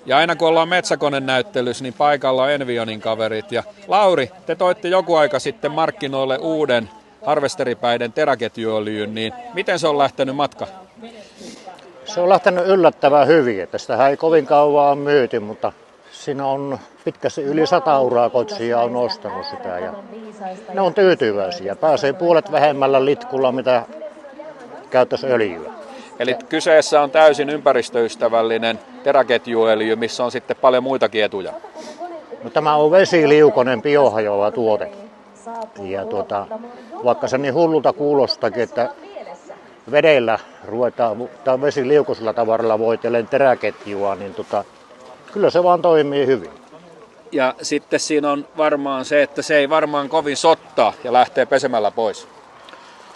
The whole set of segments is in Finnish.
Ja aina kun ollaan metsäkonenäyttelyssä, niin paikalla on Envionin kaverit. Ja Lauri, te toitte joku aika sitten markkinoille uuden harvesteripäiden teräketjuöljyn, niin miten se on lähtenyt matka? Se on lähtenyt yllättävän hyvin, että sitä ei kovin kauan ole myyty, mutta siinä on pitkästi yli 100 urakoitsijaa on ostanut sitä ja ne on tyytyväisiä. Pääsee puolet vähemmällä litkulla, mitä käyttäisi öljyä. Eli kyseessä on täysin ympäristöystävällinen teräketjuöljy, missä on sitten paljon muitakin etuja. No, tämä on vesiliukoinen biohajoava tuote. Ja vaikka se niin hullulta kuulostakin, että vedellä ruvetaan tai vesiliukoisella tavaralla voitellen teräketjua, niin kyllä se vaan toimii hyvin. Ja sitten siinä on varmaan se, että se ei varmaan kovin sottaa ja lähtee pesemällä pois.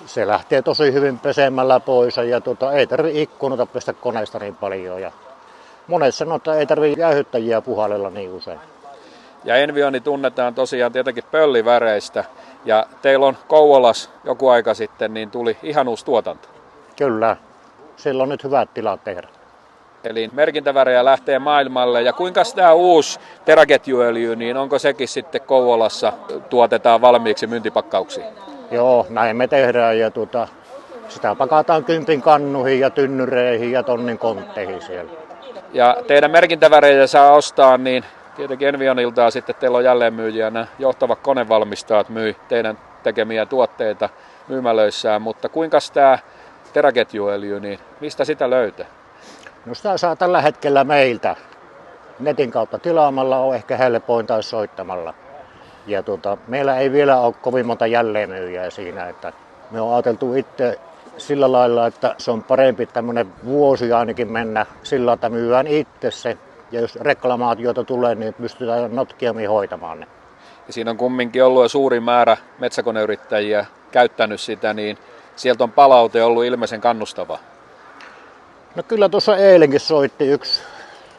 Se lähtee tosi hyvin pesemällä pois ja ei tarvitse ikkunoita pestä koneesta niin paljon. Ja monet sanoo, että ei tarvitse jäähyttäjiä puhallella niin usein. Ja Envioni tunnetaan tosiaan tietenkin pölliväreistä. Ja teillä on Kouvolas joku aika sitten, niin tuli ihan uusi tuotanto. Kyllä, sillä on nyt hyvät tilat tehdä. Eli merkintävärejä lähtee maailmalle. Ja kuinka tämä uusi teräketjuöljy, niin onko sekin sitten Kouvolassa tuotetaan valmiiksi myyntipakkauksiin? Joo, näin me tehdään ja sitä pakataan 10 kannuihin ja tynnyreihin ja tonnin kontteihin siellä. Ja teidän merkintävärejä saa ostaa, niin tietenkin Envionilta sitten teillä on jälleenmyyjänä johtavat konevalmistajat myy teidän tekemiä tuotteita myymälöissään, mutta kuinka tämä teräketjuöljy, niin mistä sitä löytää? No sitä saa tällä hetkellä meiltä. Netin kautta tilaamalla on ehkä helpoin tai soittamalla. Ja meillä ei vielä ole kovin monta jälleenmyyjää siinä, että me on ajateltu itse sillä lailla, että se on parempi tämmöinen vuosi ainakin mennä sillä, että myydään itse se. Ja jos reklamaatioita tulee, niin pystytään notkeammin hoitamaan ne. Ja siinä on kumminkin ollut jo suuri määrä metsäkoneyrittäjiä käyttänyt sitä, niin sieltä on palaute ollut ilmeisen kannustavaa. No kyllä tuossa eilenkin soitti yksi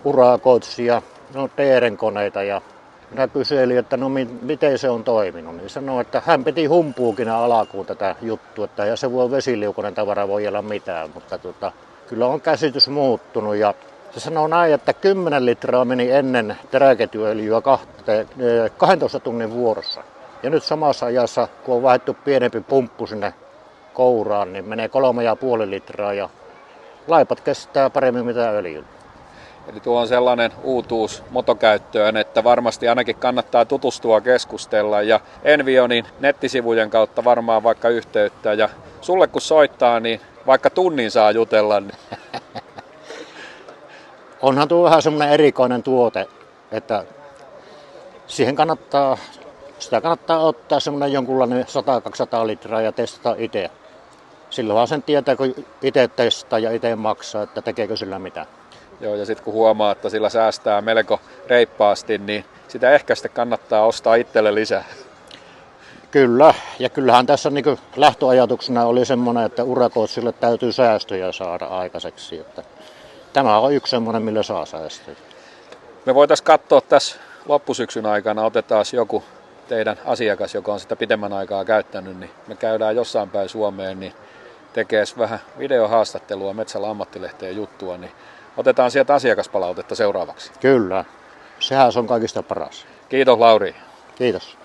urakoitsija, no TR-koneita ja minä kyselin, että no miten se on toiminut. Niin sanoi, että hän piti humpuukina alkuun tätä juttua, että ja se voi vesiliukoinen tavara voi olla mitään, mutta kyllä on käsitys muuttunut ja se sanoo näin, että 10 litraa meni ennen teräketjuöljyä 12 tunnin vuorossa. Ja nyt samassa ajassa, kun on vaihdettu pienempi pumppu sinne kouraan, niin menee 3,5 litraa ja laipat kestää paremmin mitä öljyllä. Eli tuo on sellainen uutuus motokäyttöön, että varmasti ainakin kannattaa tutustua, keskustella ja Envionin nettisivujen kautta varmaan vaikka yhteyttä. Ja sulle kun soittaa, niin vaikka tunnin saa jutella. Niin onhan tuo vähän semmoinen erikoinen tuote, että sitä kannattaa ottaa semmoinen jonkunlainen 100-200 litraa ja testata itse. Silloinhan sen tietää, kun itse testaa ja itse maksaa, että tekeekö sillä mitään. Joo, ja sitten kun huomaa, että sillä säästää melko reippaasti, niin sitä ehkä sitten kannattaa ostaa itselle lisää. Kyllä, ja kyllähän tässä niin lähtöajatuksena oli semmoinen, että urakoitsille täytyy säästöjä saada aikaiseksi. Että tämä on yksi semmoinen, millä saa säästöjä. Me voitaisiin katsoa tässä loppusyksyn aikana, otetaan joku teidän asiakas, joka on sitä pitemmän aikaa käyttänyt, niin me käydään jossain päin Suomeen, niin tekee vähän videohaastattelua Metsällä ammattilehteen juttua, niin otetaan sieltä asiakaspalautetta seuraavaksi. Kyllä, sehän on kaikista paras. Kiitos Lauri. Kiitos.